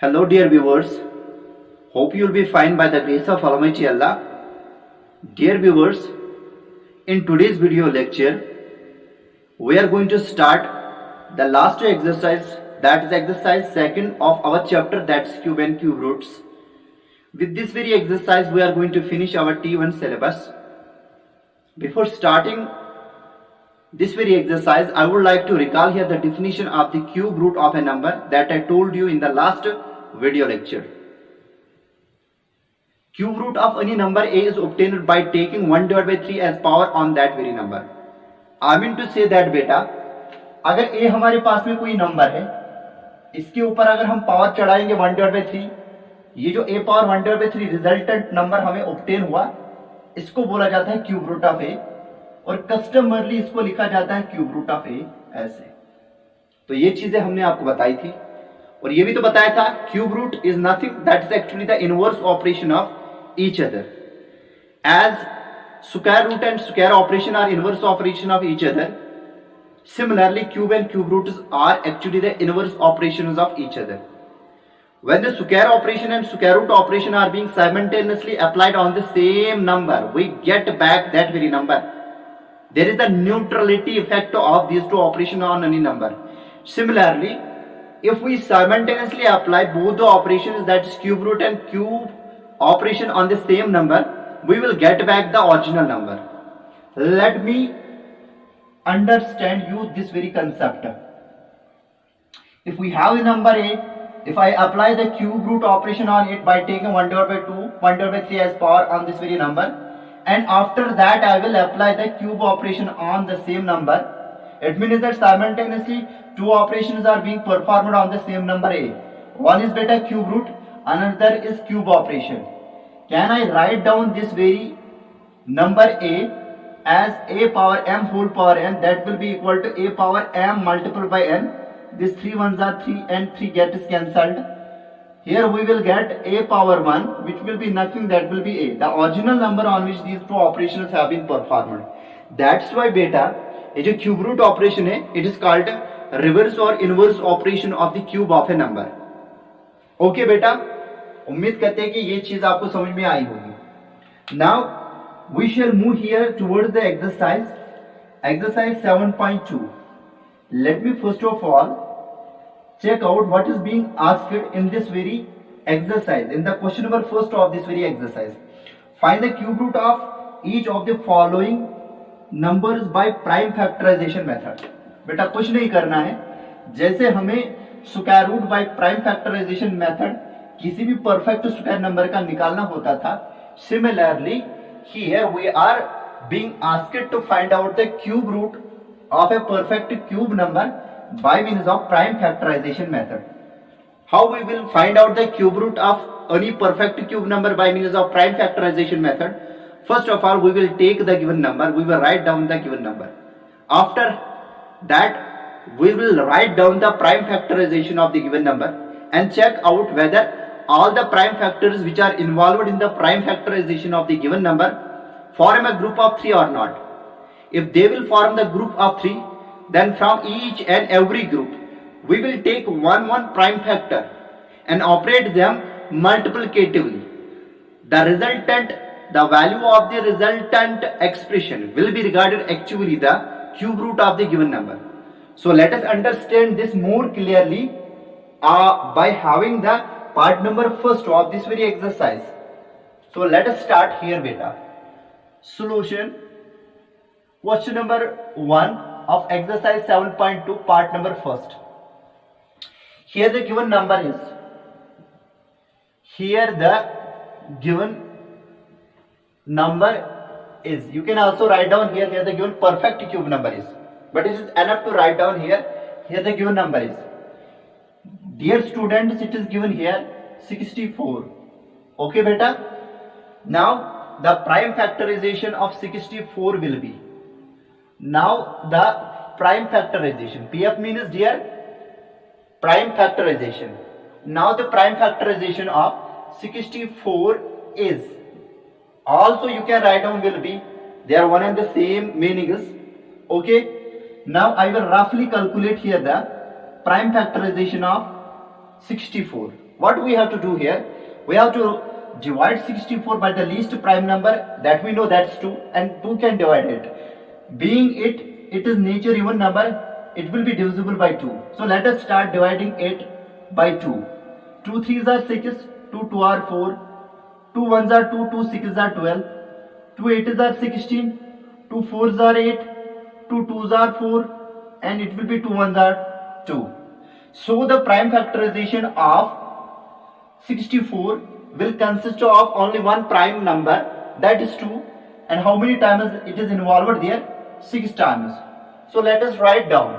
Hello, dear viewers. Hope you will be fine by the grace of Almighty Allah. Dear viewers, in today's video lecture, we are going to start the last exercise, that is exercise second of our chapter, that's cube and cube roots. With this very exercise, we are going to finish our T1 syllabus. Before starting this very exercise, I would like to recall here the definition of the cube root of a number that I told you in the last video lecture. Cube root of any number a is obtained by taking 1 divided by 3 as power on that very number. I mean to say that बेटा, अगर a हमारे पास में कोई number है, इसके ऊपर अगर हम पावर चढ़ाएंगे 1 divided by 3, ये जो a power 1 divided by 3 resultant number हमें ऑब्टेन हुआ, इसको बोला जाता है क्यूब रूट ऑफ a, और कस्टमरली इसको लिखा जाता है क्यूब रूट ऑफ a ऐसे. तो ये चीजें हमने आपको बताई थी, और ये भी तो बताया था cube root is nothing that is actually the inverse operation of each other. As square root and square operation are inverse operation of each other, similarly cube and cube roots are actually the inverse operations of each other. When the square operation and square root operation are being simultaneously applied on the same number, we get back that very number. There is the neutrality effect of these two operations on any number. Similarly, if we simultaneously apply both the operations, that is cube root and cube operation on the same number, we will get back the original number. Let me understand you this very concept. If we have a number a, if I apply the cube root operation on it by taking 1 divided by 2, 1 divided by 3 as power on this very number, and after that I will apply the cube operation on the same number, it means that simultaneously two operations are being performed on the same number a. One is beta cube root, another is cube operation. Can I write down this very number a as a power m whole power n, that will be equal to a power m multiplied by n. These 3 ones are 3 and 3 gets cancelled. Here we will get a power 1, which will be nothing, that will be a, the original number on which these two operations have been performed. That's why beta, ये जो cube root operation है, it is called reverse or inverse operation of the cube of a number. Okay बेटा, उम्मीद करते हैं कि ये चीज आपको समझ में आई होगी. Now we shall move here towards the exercise 7.2. Let me first of all check out what is being asked in this very exercise. In the question number first of this very exercise, find the cube root of each of the following numbers by prime factorization method. बेटा कुछ नहीं करना है, जैसे हमें square root by prime factorisation method किसी भी perfect square number का निकालना होता था, similarly here we are being asked to find out the cube root of a perfect cube number by means of prime factorization method. How we will find out the cube root of any perfect cube number by means of prime factorization method? First of all, we will take the given number, we will write down the given number. After that, we will write down the prime factorization of the given number and check out whether all the prime factors which are involved in the prime factorization of the given number form a group of 3 or not. If they will form the group of 3, then from each and every group we will take one prime factor and operate them multiplicatively. The value of the resultant expression will be regarded actually the cube root of the given number. So let us understand this more clearly by having the part number first of this very exercise. So let us start here beta. Solution. Question number 1 of exercise 7.2, part number first. Here the given number is, you can also write down here the given perfect cube number is, but it is enough to write down here the given number is. Dear students, it is given here 64. Okay beta. Now the prime factorization of 64 will be, now the prime factorization, PF means dear prime factorization. Now the prime factorization of 64 is, also you can write down will be, they are one and the same meanings. Okay. Now I will roughly calculate here the prime factorization of 64. What we have to do here? We have to divide 64 by the least prime number that we know, that's 2, and 2 can divide it. Being it is nature even number, it will be divisible by 2. So let us start dividing it by 2. 2 3s are 6, 2 2 are 4, 2 1s are 2, 2 6s are 12, 2 8s are 16, 2 4s are 8, 2 2s are 4, and it will be 2 1s are 2. So the prime factorization of 64 will consist of only one prime number, that is 2, and how many times it is involved there? 6 times. So let us write down.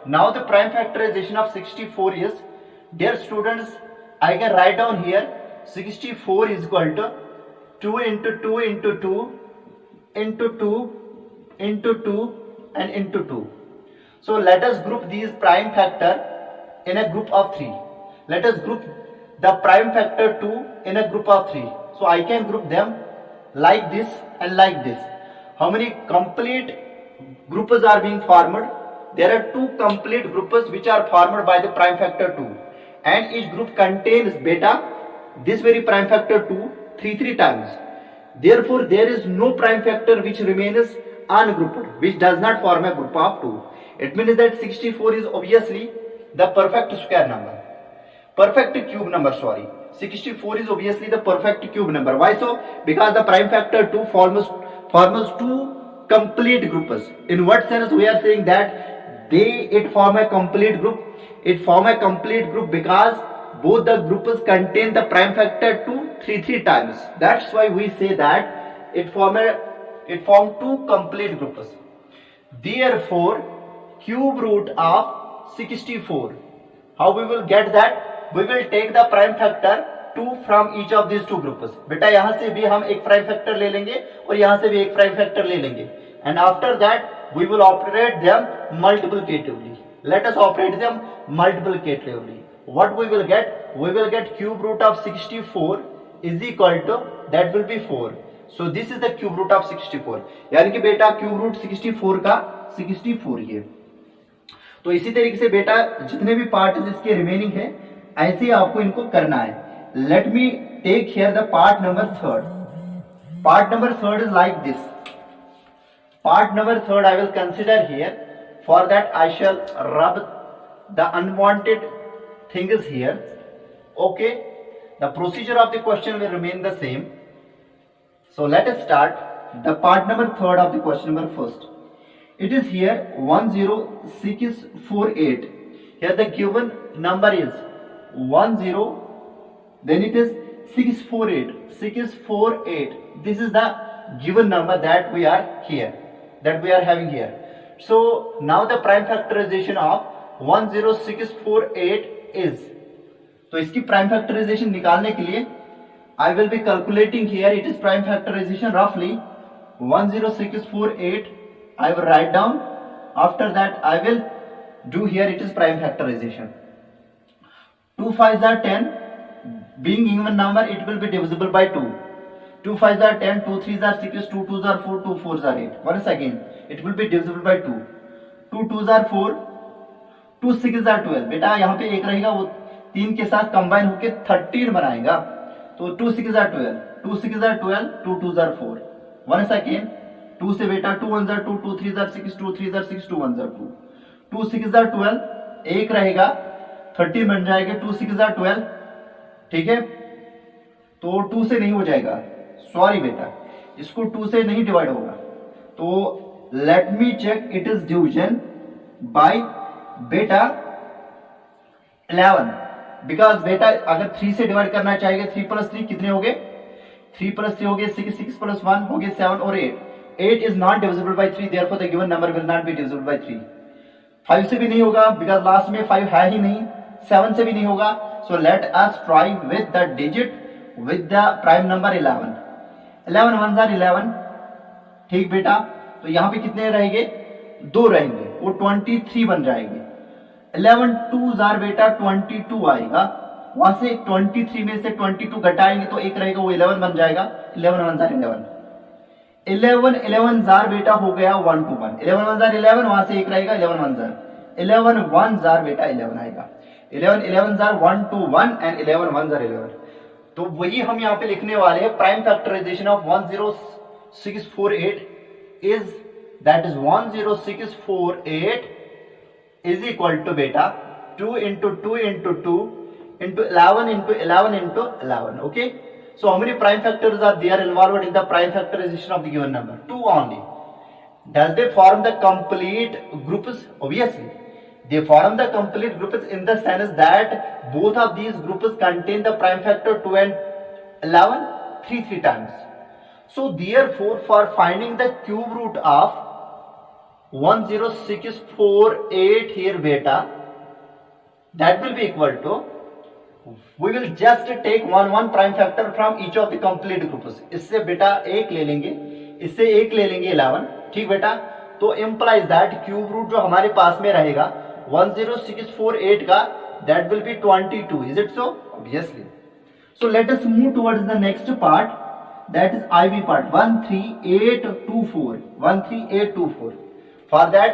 Now the prime factorization of 64 is, dear students, I can write down here 64 is equal to 2 into 2 into 2 into 2 into 2 and into 2. So let us group these prime factor in a group of 3. Let us group the prime factor 2 in a group of 3. So I can group them like this and like this. How many complete groups are being formed? There are 2 complete groups which are formed by the prime factor 2, and each group contains beta, this very prime factor 2, 3 times. Therefore there is no prime factor which remains ungrouped, which does not form a group of 2. It means that 64 is obviously the perfect square number, perfect cube number, sorry. 64 is obviously the perfect cube number. Why so? Because the prime factor 2 forms 2 complete groups. In what sense we are saying that it form a complete group? It form a complete group because both the groups contain the prime factor 2 3 times. That's why we say that it form 2 complete groups. Therefore cube root of 64, how we will get that? We will take the prime factor 2 from each of these 2 groups. बेटा यहाँ से भी हम एक prime factor ले लेंगे और यहाँ से भी एक प्राइम फैक्टर ले लेंगे, and after that we will operate them multiplicatively. Let us operate them multiplicatively. What we will get? We will get cube root of 64 is equal to, that will be 4. So this is the cube root of 64. यानी कि बेटा cube root 64 का 64 ये. तो इसी तरीके से बेटा जितने भी पार्ट इसके रिमेनिंग है ऐसे आपको इनको करना है. Let me take here the part number 3. Part number 3 is like this. Part number 3 I will consider here. For that I shall rub the unwanted things here. Okay, the procedure of the question will remain the same. So let us start the part number 3 of the question number 1. It is here 10648. Here the given number is 10, then it is 648. 648. This is the given number that we are here, that we are having here. So now the prime factorization of 10648 is, तो इसकी prime factorization निकालने के लिए I will be calculating here. It is prime factorization roughly 10648. I will write down. After that I will do here, it is prime factorization. 2 5s are 10. Being even number, it will be divisible by 2. 2 5s are 10, 2 3s are 6, 2 2s are 4, 2 4s are 8. Once again, it will be divisible by 2. 2 2s are 4, 2 6s are 12. बेटा यहाँ पे एक रहेगा, वो 3 के साथ combine होके 13 बनाएगा. तो 2 6s are 12, 2 6s are 12, 2 2s are 4. Once again, 2 से बेटा 2 1s are 2, 2 3s are 6, 2 3s are 6, 2 1s are 2. 2 6s are 12, एक रहेगा 13 बन जाएगा. 2 6s are 12. ठीक है, तो 2 से नहीं हो जाएगा, सॉरी बेटा, इसको 2 से नहीं डिवाइड होगा. तो let me check, it is division by बेटा 11. बिकॉज बेटा अगर 3 से डिवाइड करना चाहेगा, 3 + 3 कितने हो गए? 3 + 3 हो गए 6, 6 + 1 हो गए 7 और 8. 8 is not divisible by 3, therefore the given number will not be divisible by 3. 5 से भी नहीं होगा बिकॉज लास्ट में 5 है ही नहीं. 7 से भी नहीं होगा. So let us try with the digit with the prime number 11. 11 1s are 11. ठीक बेटा, तो यहाँ पे कितने रहेंगे? 2 रहेंगे, वो 23 बन जाएंगे. 11 2s are बेटा 22 आएगा. वहां से 23 में से 22 घटाएंगे तो एक रहेगा, वो 11 बन जाएगा. 11 1s are 11. 11 11s are बेटा हो गया 1 to 1. 11 1s are 11, वहां से एक रहेगा 11 1s are 11 1s are बेटा 11 आएगा. 11 11 are 1 2 1 and 11 1 are 11. तो वही हम यहाँ पे लिखने वाले हैं, prime factorisation of 10648 is that is 10648 is equal to बेटा 2 into 2 into 2 into 11 into 11 into 11. Okay, so how many prime factors are there involved in the prime factorization of the given number? 2 only. Does they form the complete groups? Obviously they form the complete groups in the sense that both of these groups contain the prime factor 2 and 11 3 times. So therefore for finding the cube root of 10648 here beta, that will be equal to, we will just take one prime factor from each of the complete groups. इससे बेटा एक ले लेंगे, इससे एक ले लेंगे 11. ठीक बेटा, तो implies that क्यूब रूट जो हमारे पास में रहेगा 10648 का, that will be 22. Is it so? Obviously. So let us move towards the next part, that is IV part 13824. 13824. For that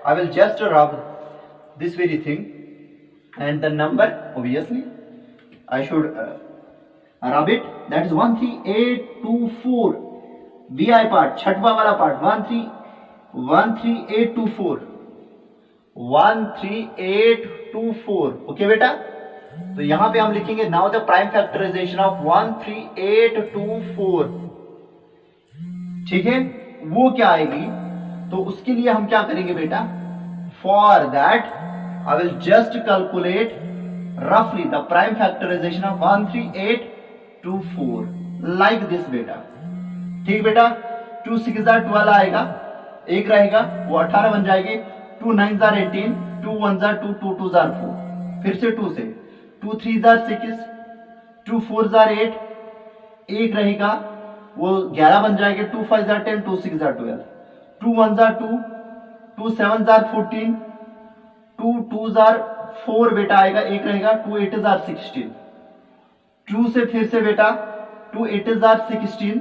I will just rub this very thing and the number, obviously I should rub it, that is 13824. VI part, छठवा वाला part 13824. 13824. Okay बेटा, तो यहां पे हम लिखेंगे now the prime factorisation of 13824. ठीक है, वो क्या आएगी, तो उसके लिए हम क्या करेंगे बेटा, for that I will just calculate roughly the prime factorization of 13824 like this बेटा. ठीक बेटा, 2 6 12 आएगा, एक रहेगा वो 18 बन जाएगी, 2 9 18, 2 1 2, 2 2 4. फिर से 2 से 2 3 6, 2 4 8, एक रहेगा वो 11 बन जाएगी, 2 5 10, 2 6 12, 2 1 2, 2 7 14, 2 2 4 बेटा आएगा, एक रहेगा, 2 8 16. 2 से फिर से बेटा 2 8 16,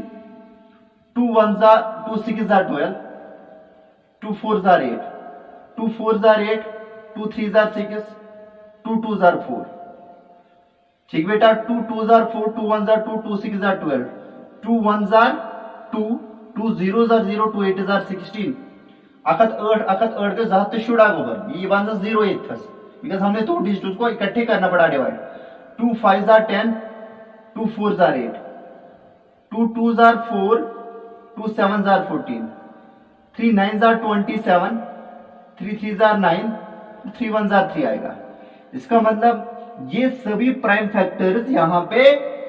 2 1 2 6 12, 2 4 8, 2 4 8, 2 3 6, 2 2 4. ठीक बेटा, 2 2 4, 2 1 2, 2 6 12, 2 1 2, 2 0 0, 2 8 16. अकत 8 के साथ तो शुड़ा गोबर ये 1 0 8 फस, बिकॉज हमने दो डिजिट्स को इकट्ठे करना पड़ा डिवाइड. 2 5 10, 2 4 8, 2 2 4, 2 7 14, 3 9 27, 3 3 9, 3 1 3 आएगा. इसका मतलब ये सभी प्राइम फैक्टर्स यहाँ पे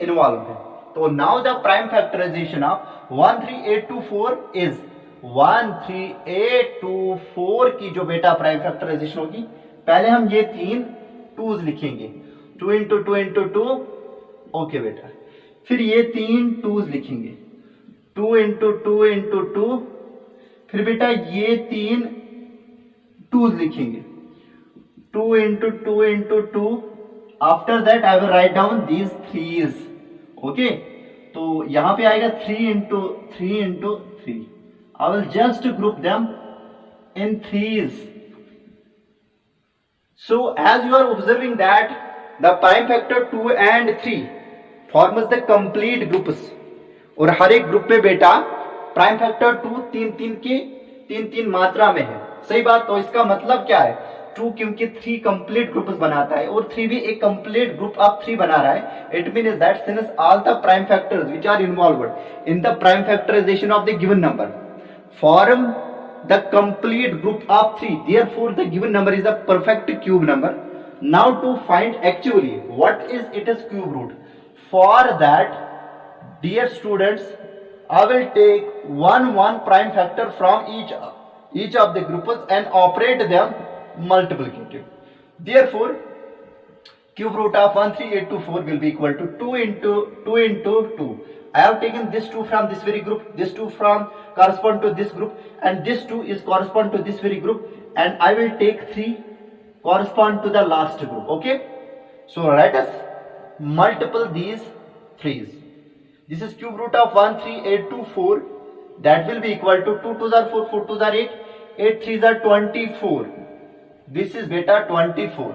इन्वॉल्व है. तो now the prime factorisation of 13824 is 13824 की जो बेटा प्राइम फैक्टराइजेशन होगी, पहले हम ये 3 2s लिखेंगे, 2 into 2 into 2. ओके बेटा, फिर ये 3 2s लिखेंगे, 2 into 2 into 2. फिर बेटा ये 3 2s लिखेंगे, 2 into 2 into 2. After that I will write down these 3s. Okay, तो यहां पे आएगा 3 into 3 into 3. I will just group them in 3s. So as you are observing that the prime factor 2 and 3 forms the complete groups, और हर एक group में बेटा prime factor 2 3 मात्रा में है. सही बात. तो इसका मतलब क्या है, 2 क्योंकि 3 कंप्लीट ग्रुप्स बनाता है और 3 भी एक कंप्लीट ग्रुप ऑफ 3 बना रहा है. It means that since all the prime factors which are involved in the prime factorisation of the given number form the complete group of 3, therefore the given number is a perfect cube number. Now to find actually what is its cube root, for that dear students I will take one prime factor from each of the groups and operate them multiplicative. Therefore cube root of 13824 will be equal to 2 into 2. I have taken this 2 from this very group, this 2 from correspond to this group, and this 2 is correspond to this very group, and I will take 3 correspond to the last group. Okay, so let us multiple these 3s. This is cube root of 13824, that will be equal to 2 2s are 4, 4 2s are 8, 8 3s are 24. This is beta 24.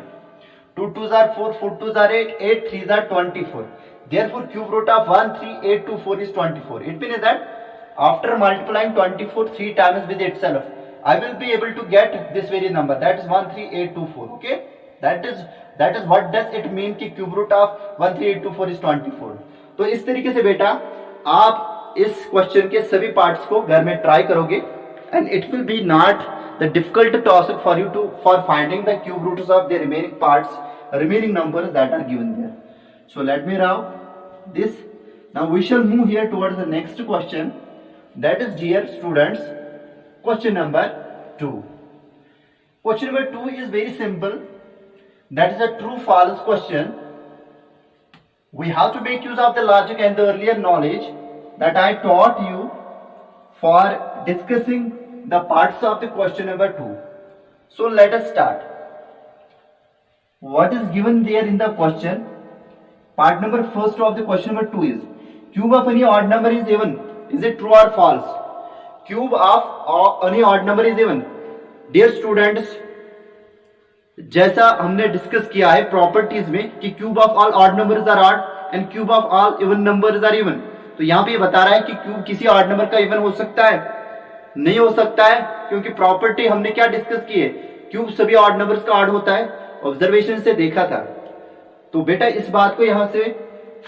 2 2s are 4, 4 2s are 8, 8 3s are 24. Therefore, cube root of 13824 is 24. It means that after multiplying 24 3 times with itself, I will be able to get this very number, that is 13824. Okay, that is what does it mean कि cube root of 13824 is 24. तो इस तरीके से बेटा आप इस question के सभी पार्ट्स को घर में ट्राई करोगे and it will be not the difficult task for you to for finding the cube roots of the remaining parts, remaining numbers that are given there. So let me now this. Now we shall move here towards the next question, that is, dear students, question number 2. Question number 2 is very simple. That is a true false question. We have to make use of the logic and the earlier knowledge that I taught you for discussing the parts of the question number 2. So let us start. What is given there in the question? Part number first of the question number 2 is cube of any odd number is even. Is it true or false? Cube of any odd number is even. Dear students, जैसा हमने discuss किया है properties में कि cube of all odd numbers are odd and cube of all even numbers are even, तो यहाँ पे ये बता रहा है कि क्यूब किसी ऑड नंबर का इवन हो सकता है? नहीं हो सकता है, क्योंकि प्रॉपर्टी हमने क्या डिस्कस की है, क्यूब सभी ऑड नंबर्स का ऑड होता है, ऑब्जर्वेशन से देखा था। तो बेटा इस बात को यहाँ से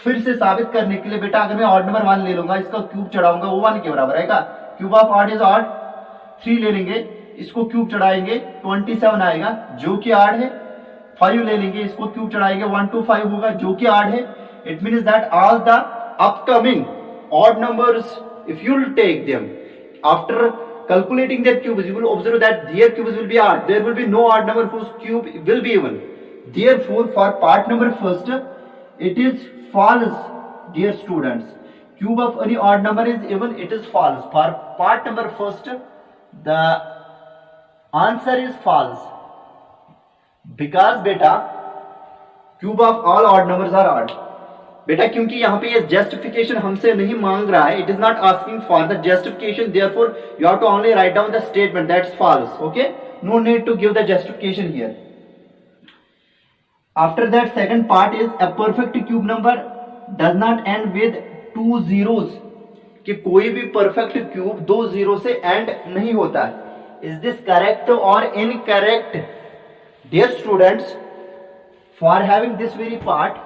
फिर से साबित करने के लिए बेटा अगर मैं ऑड नंबर 1 ले लूंगा, इसका क्यूब चढ़ाऊंगा, वो 1 के बराबर आएगा। Cube of odd is odd, 3 ले लेंगे, इसको क्यूब चढ़ाएंगे 27 आएगा जो कि ऑड है। 5 ले लेंगे, इसको क्यूब चढ़ाएंगे 125 होगा जो कि ऑड है। It means that all the upcoming odd numbers, if you will take them after calculating their cubes, you will observe that their cubes will be odd. There will be no odd number whose cube will be even. Therefore, for part number first, it is false, dear students. Cube of any odd number is even, it is false. For part number first, the answer is false, because beta cube of all odd numbers are odd. बेटा क्योंकि यहाँ पे ये justification हमसे नहीं मांग रहा है, it is not asking for the justification, therefore you have to only write down the statement that's false. Okay, no need to give the justification here. After that second part is a perfect cube number does not end with 2 zeros, कि कोई भी perfect cube 2 zero से end नहीं होता है. Is this correct और incorrect? Dear students, for having this very part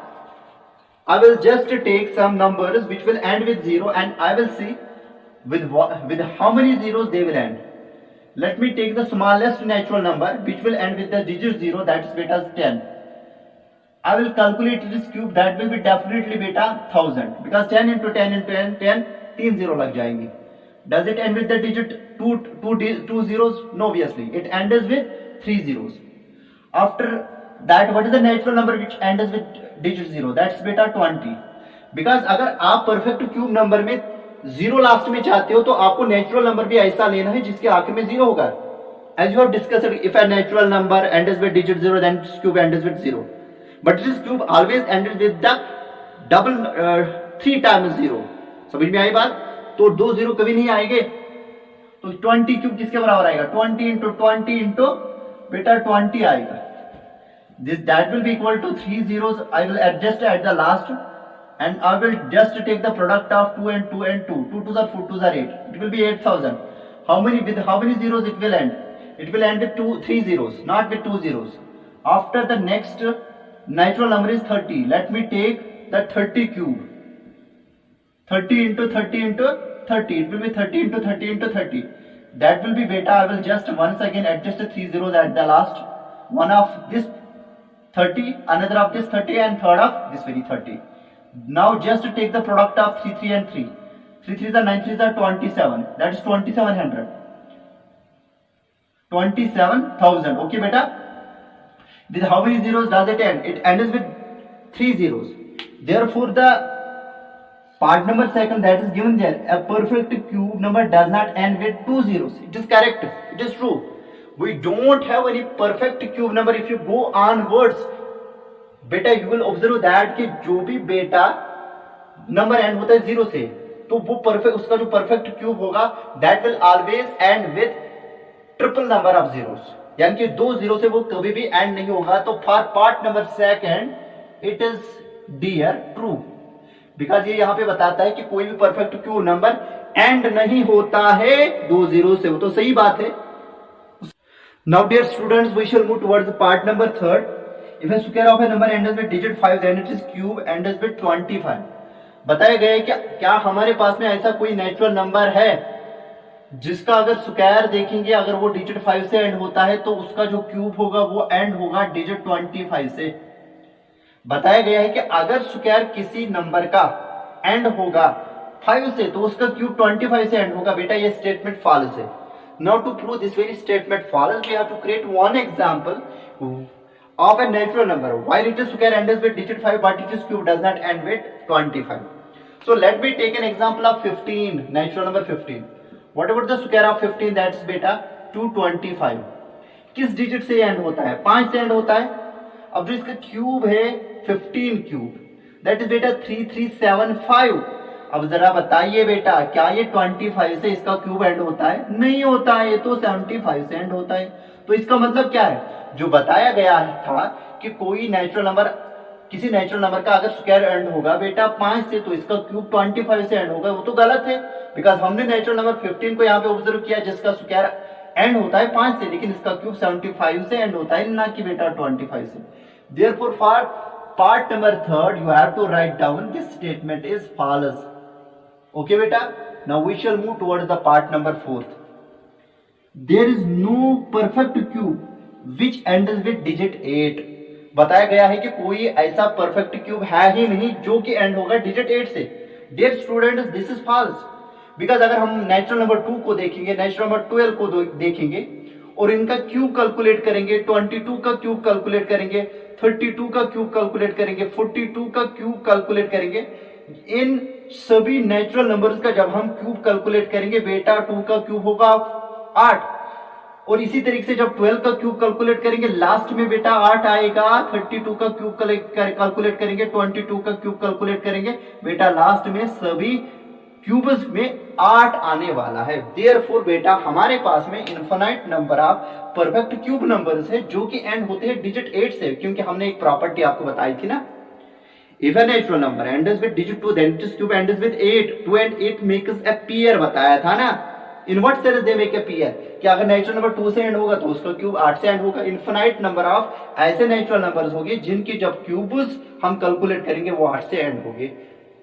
I will just take some numbers which will end with 0 and I will see with how many zeros they will end. Let me take the smallest natural number which will end with the digit 0, that is beta 10. I will calculate this cube, that will be definitely beta 1000, because 10 into 10 into 10, 10, 3 0 लग जाएंगे. Does it end with the digit 2 zeros? No, obviously. It ends with 3 zeros. After that, what is the natural number which ends with digit 0? That's beta 20. Because अगर आप perfect cube number में 0 last में चाहते हो तो आपको natural number भी ऐसा लेना है जिसके आखिर में 0 होगा. As you have discussed, if a natural number ends with digit 0, then its cube ends with 0. But this cube always ends with the double 3 times 0. समझ में आई बात? तो 2 0 कभी नहीं आएंगे. तो 20 क्यूब किसके बराबर आएगा? 20 into बेटा 20 आएगा. That will be equal to 3 zeros. I will adjust at the last and I will just take the product of 2 and 2 and 2. 2 2s are 4, 2s are 8. It will be 8000. With how many zeros it will end? It will end with 3 zeros, not with 2 zeros. After the next natural number is 30. Let me take the 30 cube. 30 into 30 into 30. It will be 30 into 30 into 30. That will be beta. I will just once again adjust the 3 zeros at the last. One of this 30, another of this 30 and third of this very 30. Now just take the product of 3 3 and 3. 3 3s are 9 3s are 27. That is 2700. 27,000. Okay beta. With how many zeros does it end? It ends with 3 zeros. Therefore the part number second that is given there, a perfect cube number does not end with 2 zeros. It is correct. It is true. We don't have any perfect cube number. If you go onwards, बेटा you will observe that कि जो भी बेटा number and होता है 0 से, तो वो परफेक्ट, उसका जो परफेक्ट क्यूब होगा that will always end with triple number of zeros. यानी कि 2 जीरो से वो कभी भी एंड नहीं होगा। तो for part number second it is dear true, because ये यहाँ पे बताता है कि कोई भी परफेक्ट क्यूब नंबर एंड नहीं होता है 2 जीरो से, वो तो सही बात है। Now dear students, we shall move towards part number third. If a square of a number ends with digit 5 then it is cube ends with 25। बताया गया है कि क्या हमारे पास में ऐसा कोई नेचुरल नंबर है जिसका अगर स्क्वायर देखेंगे, अगर वो डिजिट 5 से एंड होता है तो उसका जो क्यूब होगा वो एंड होगा डिजिट 25 से। बताया गया है कि अगर स्क्वायर किसी नंबर का एंड होगा 5 से तो उसका क्यूब 25 से एंड होगा। बेटा ये स्टेटमेंट फॉल्स है। Now to prove this very statement false we have to create one example of a natural number while it is square ends with digit 5 but its cube does not end with 25. So let me take an example of 15, natural number 15. What about the square of 15? That's beta 225. किस digit से and होता है? 5 से and होता है। अब जो इसका क्यूब है 15 क्यूब, दैट इज बेटा 3375। अब जरा बताइए बेटा, क्या ये 25 से इसका क्यूब एंड होता है? नहीं होता है, ये तो 75 से एंड होता है। तो इसका मतलब क्या है? जो बताया गया था कि कोई नेचुरल नंबर, किसी नेचुरल नंबर का अगर स्क्वायर एंड होगा बेटा 5 से तो इसका क्यूब 25 से एंड होगा, वो तो गलत है। बिकॉज हमने नेचुरल नंबर 15 को यहाँ पे ऑब्जर्व किया जिसका स्क्वायर एंड होता है 5 से, लेकिन इसका क्यूब 75 से एंड होता है, ना कि बेटा 25 से। Therefore for part number third you have to write down this statement is false. Okay बेटा, now we shall move towards the part number fourth. There is no perfect cube which ends with digit 8। बताया गया है कि कोई ऐसा perfect cube है ही नहीं जो कि एंड होगा डिजिट 8 से। Dear students, this is false, because अगर हम नेचुरल नंबर 2 को देखेंगे, नेचुरल नंबर 12 को देखेंगे और इनका क्यूब कैलकुलेट करेंगे, 22 का क्यूब कैलकुलेट करेंगे, 32 का क्यूब कैलकुलेट करेंगे, 42 का क्यूब कैलकुलेट करेंगे, इन सभी नेचुरल नंबर्स का जब हम क्यूब कैलकुलेट करेंगे बेटा 2 का क्यूब होगा 8, और इसी तरीके से जब 12 का क्यूब कैलकुलेट करेंगे लास्ट में बेटा 8 आएगा, 32 का क्यूब कैलकुलेट करेंगे, 22 का क्यूब कैलकुलेट करेंगे बेटा लास्ट में सभी क्यूब्स में 8 आने वाला है। देयरफॉर बेटा हमारे पास में infinite number of perfect cube numbers है जो कि एंड होते हैं डिजिट 8 से, क्योंकि हमने एक प्रॉपर्टी आपको बताई थी ना, if a natural number ends with digit 2 then it's cube ends with 8, 2 and 8 makes a pair, बताया था ना। In what sense they make a pair, कि अगर नेचुरल नंबर 2 से एंड होगा तो उसका क्यूब 8 से एंड होगा। इनफिनाइट नंबर ऑफ ऐसे नेचुरल नंबर्स होंगे जिनकी जब क्यूब्स हम कैलकुलेट करेंगे वो 8 से एंड होंगे।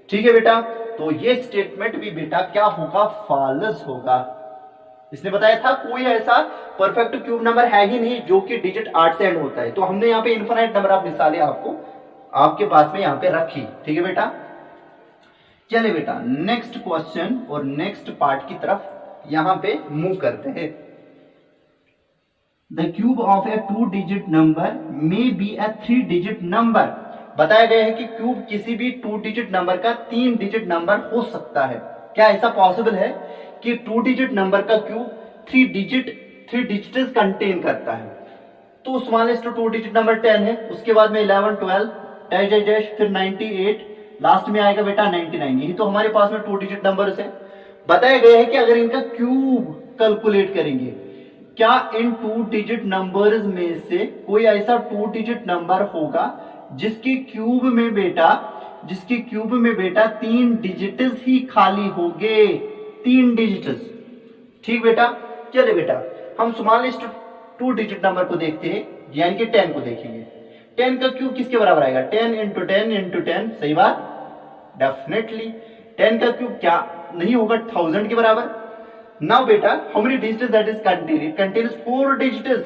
ठीक है बेटा, तो ये स्टेटमेंट भी बेटा क्या होगा? फॉल्स होगा। इसने बताया था कोई ऐसा परफेक्ट क्यूब नंबर है ही नहीं जो कि डिजिट 8 से एंड होता है। तो हमने यहाँ पे इनफिनाइट नंबर ऑफ मिसालें आपको आपके पास में यहाँ पे रखी। ठीक है बेटा, चलिए बेटा नेक्स्ट क्वेश्चन और नेक्स्ट पार्ट की तरफ यहां पे मूव करते हैं। The cube of A 2 digit number may B A 3 digit number. बताया गया है कि क्यूब किसी भी 2 डिजिट नंबर का 3 डिजिट नंबर हो सकता है। क्या ऐसा पॉसिबल है कि 2 डिजिट नंबर का क्यूब 3 डिजिट्स कंटेन करता है? तो स्मॉलेस्ट 2 डिजिट नंबर 10 है, उसके बाद में 11, 12 डैश डैश डैश, फिर 98, लास्ट में आएगा बेटा 99। यही तो हमारे पास में 2 डिजिट नंबर्स है। बताया गया है कि अगर इनका क्यूब कैलकुलेट करेंगे, क्या इन 2 डिजिट नंबर्स में से कोई ऐसा 2 डिजिट नंबर होगा जिसके क्यूब में बेटा 3 डिजिट्स ही खाली होंगे, 3 डिजिट्स। ठीक बेटा, चलिए बेटा हम स्मॉलेस्ट 2 डिजिट नंबर को देखते हैं, यानी कि 10 को देखेंगे। 10 का क्यूब किसके बराबर आएगा? 10 इंटू 10 इंटू 10, सही बात, डेफिनेटली 10 का क्यूब क्या नहीं होगा 1000 के बराबर। नाउ बेटा how many digits that is contain? It contains 4 digits.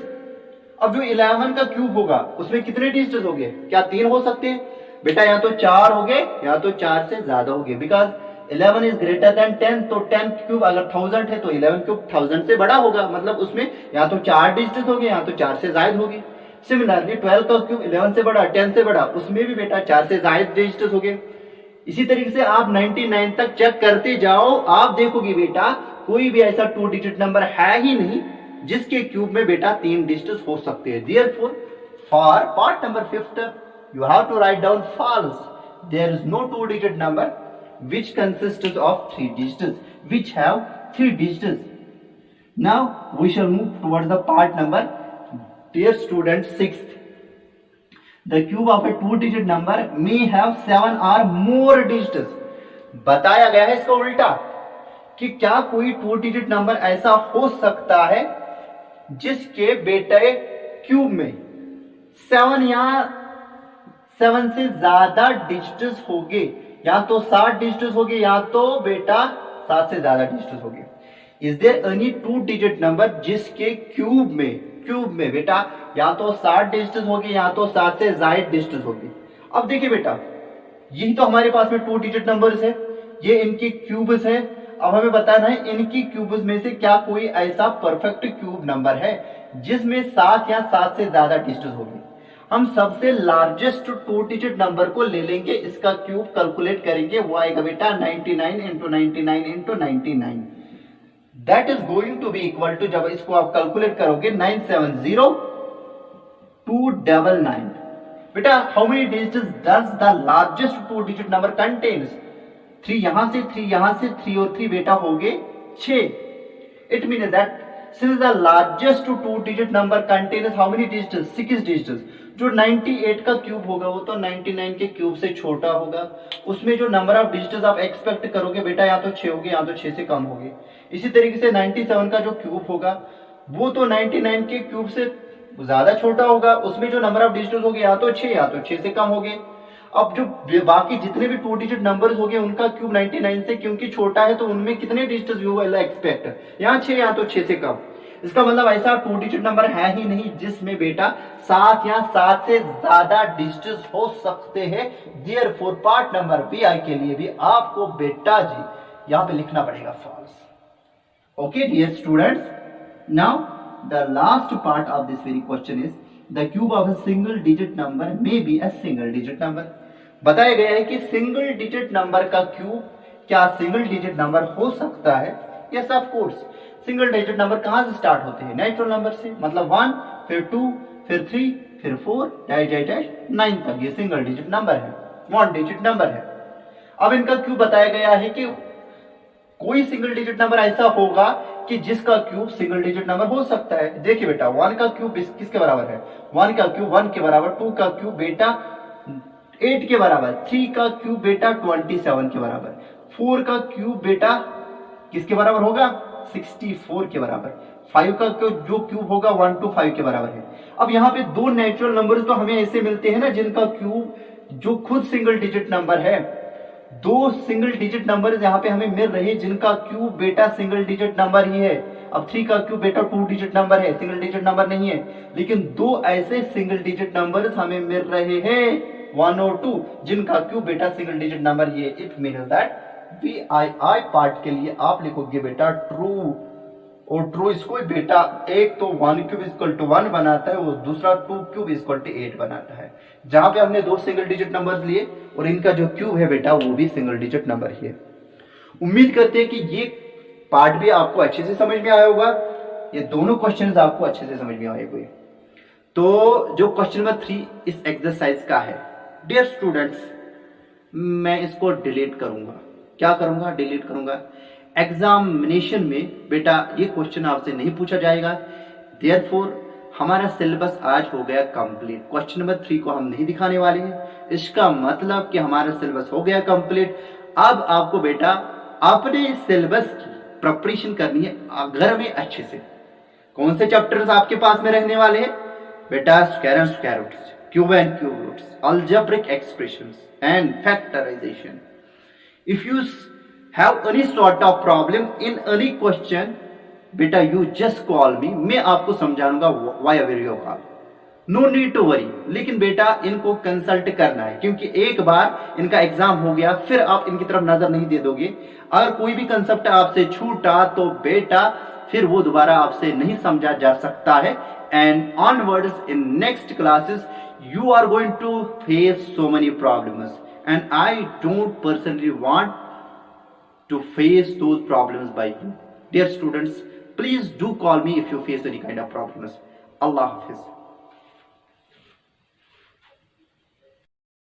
अब जो 11 का क्यूब होगा उसमें कितने डिजिट्स होंगे? क्या 3 हो सकते हैं? बेटा या तो 4 होंगे या तो 4 से ज्यादा होंगे, बिकॉज 11 इज ग्रेटर देन 10। तो 10 क्यूब अगर 1000 है तो 11 क्यूब 1000 से बड़ा होगा, मतलब उसमें या तो 4 डिजिट्स होंगे या तो 4 से ज्यादा होंगे। सिमिलरली 12 का क्यूब 11 से बड़ा, 10 से बड़ा, उसमें भी बेटा 4 से ज्यादा डिजिट्स होंगे। इसी तरीके से आप 99 तक चेक करते जाओ, आप देखोगे बेटा कोई भी ऐसा 2 डिजिट नंबर है ही नहीं जिसके क्यूब में बेटा 3 डिजिट्स हो सकते हैं। Therefore for part number 5 you have to write down false. There is no 2 digit number which consists of 3 digits, which have 3 digits. Now we shall move towards the part number Dear student, sixth, the cube of a 2-digit number may have 7 or more digits. बताया गया है इसका उल्टा कि क्या कोई 2-digit number ऐसा हो सकता है जिसके बेटे क्यूब में 7 या 7 से ज्यादा डिजिट्स होंगे, या तो 7 डिजिट्स होंगे या तो बेटा 7 से ज्यादा डिजिट्स होंगे। Is there any 2-digit number जिसके क्यूब में बेटा या तो 7 डिजिट्स होंगे या तो 7 से ज्यादा डिजिट्स होंगे। अब देखिए बेटा, यही तो हमारे पास में 2-digit नंबर्स है, ये इनके क्यूब्स है। अब हमें बताना है इनकी क्यूब्स में से क्या कोई ऐसा परफेक्ट क्यूब नंबर है जिसमें 7 या 7 से ज्यादा डिजिट्स होंगे। हम सबसे लार्जेस्ट 2-digit नंबर को ले लेंगे, इसका क्यूब कैलकुलेट करेंगे, वो आएगा बेटा 99 into 99 into 99। That is going to be equal to, जब इसको आप कैलकुलेट करोगे 970299। बेटा how many digits does the largest 2-digit number contains? 3 यहां से 3 यहां से 3 और 3 बेटा हो गए 6। It mean that since the largest 2-digit number contains how many digits? 6 digits. जो 98 का क्यूब होगा वो तो 99 के क्यूब से छोटा होगा, उसमें जो नंबर ऑफ डिजिट्स आप एक्सपेक्ट करोगे बेटा या तो 6 होगी या तो 6 से कम होगी। इसी तरीके से 97 का जो क्यूब होगा वो तो 99 के क्यूब से ज्यादा छोटा होगा, उसमें जो नंबर ऑफ डिजिट्स होगी या तो 6 या तो 6 से कम होगी। अब जो बाकी जितने भी 2-digit नंबर्स होंगे उनका क्यूब 99 से क्योंकि छोटा है तो उनमें कितने डिजिट्स यू विल एक्सपेक्ट? यहाँ 6 या तो 6 से कम। इसका मतलब ऐसा 2-digit नंबर है ही नहीं जिसमें बेटा 7 या 7 से ज्यादा डिजिट्स हो सकते हैं। Therefore part number B I के लिए भी आपको बेटा जी यहां पे लिखना पड़ेगा false. Okay dear students, now the last part of this very question is the cube of a single digit number may be a single digit number. बताया गया है कि सिंगल डिजिट नंबर का क्यूब क्या सिंगल डिजिट नंबर हो सकता है? Yes of course. Single digit number कहां से स्टार्ट होते हैं? नेचुरल नंबर से, मतलब 1 फिर 2 फिर 3 फिर 4 9 तक ये सिंगल डिजिट नंबर है, 1 डिजिट नंबर है। अब इनका क्यूब बताया गया है कि कोई सिंगल डिजिट नंबर ऐसा होगा कि जिसका क्यूब सिंगल डिजिट नंबर हो सकता है। देखिए बेटा 1 का क्यूब किसके बराबर है? 1 का क्यूब 1 के बराबर, 2 का क्यूब बेटा 8 के बराबर, 3 का क्यूब बेटा 27 के बराबर, 4 का क्यूब बेटा किसके बराबर होगा? 64 के बराबर, 5 का जो क्यूब होगा 125 के बराबर है। अब यहाँ पे 2 नेचुरल नंबर्स तो हमें ऐसे मिलते हैं ना जिनका क्यूब जो खुद सिंगल डिजिट नंबर है। 2 सिंगल डिजिट नंबर्स यहाँ पे हमें मिल रहे हैं जिनका क्यूब बेटा सिंगल डिजिट नंबर ही है। अब 3 का क्यूब बेटा 2 डिजिट नंबर है, सिंगल डिजिट नंबर नहीं है, लेकिन 2 ऐसे सिंगल डिजिट नंबर्स हमें मिल रहे हैं 1 और 2 जिनका क्यूब बेटा सिंगल डिजिट नंबर ही है। It means that VII part के लिए आप लिखोगे बेटा ट्रू, और ट्रू इसको बेटा एक तो 1 क्यूब इक्वल टू 1 बनाता है और दूसरा 2 क्यूब इक्वल टू 8 बनाता है। जहां पे हमने 2 सिंगल डिजिट नंबर्स लिए और इनका जो क्यूब है बेटा वो भी सिंगल डिजिट नंबर ही है। उम्मीद करते हैं कि ये पार्ट भी आपको अच्छे से समझ में आया होगा, ये दोनों क्वेश्चंस आपको अच्छे से समझ में आए होंगे। तो जो क्वेश्चन नंबर 3 इस एक्सरसाइज का है, डियर स्टूडेंट्स मैं इसको डिलीट करूंगा। क्या करूंगा? डिलीट करूंगा। एग्जामिनेशन में बेटा ये क्वेश्चन आपसे नहीं पूछा जाएगा। देयरफॉर हमारा सिलेबस आज हो गया कंप्लीट। क्वेश्चन नंबर 3 को हम नहीं दिखाने वाले हैं, इसका मतलब कि हमारा सिलेबस हो गया कंप्लीट। अब आपको बेटा अपने सिलेबस की प्रिपरेशन करनी है घर में अच्छे से। कौन से चैप्टर्स आपके पास में रहने वाले हैं बेटा? Square and square roots, cube and cube roots, algebraic expressions and factorisation. If you have any sort of problem in any question, बेटा you just call me, मैं आपको समझाऊंगा via video call. No need to worry। लेकिन बेटा इनको consult करना है क्योंकि एक बार इनका एग्जाम हो गया फिर आप इनकी तरफ नजर नहीं दे दोगे। अगर कोई भी कंसेप्ट आपसे छूटा तो बेटा फिर वो दोबारा आपसे नहीं समझा जा सकता है। And onwards in next classes you are going to face so many problems and I don't personally want to face those problems by you. Dear students, please do call me if you face any kind of problems. Allah Hafiz.